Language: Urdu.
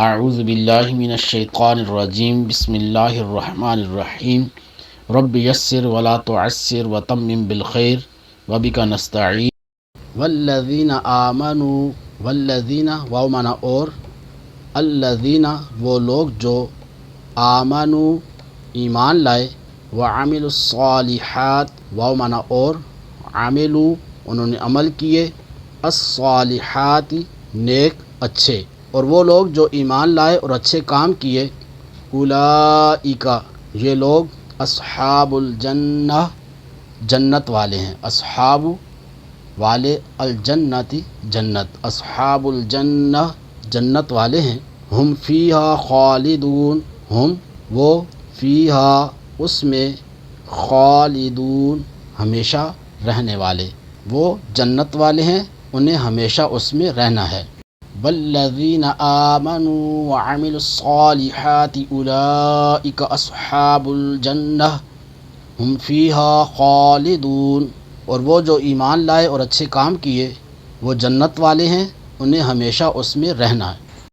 اعوذ باللہ من الشیطان الرجیم بسم اللہ الرحمن الرحیم رب یسر ولا تعسر وتمم بالخیر وبک نستعین والذین آمنوا والذین واو معنی اور الذین وہ لوگ جو آمنوا ایمان لائے وعملوا الصالحات واو معنی اور عملوا انہوں نے عمل کیے الصالحات نیک اچھے اور وہ لوگ جو ایمان لائے اور اچھے کام کیے اولئک یہ لوگ اصحاب الجنہ جنت والے ہیں، اصحاب والے الجنتی جنت، اصحاب الجنہ جنت والے ہیں، ہم فیہا خالدون ہم وہ فیہا اس میں خالدون ہمیشہ رہنے والے، وہ جنت والے ہیں انہیں ہمیشہ اس میں رہنا ہے۔ والذین آمنوا وعملوا الصالحات اولئک اصحاب الجنہ ہم فیہا خالدون اور وہ جو ایمان لائے اور اچھے کام کیے وہ جنت والے ہیں انہیں ہمیشہ اس میں رہنا ہے۔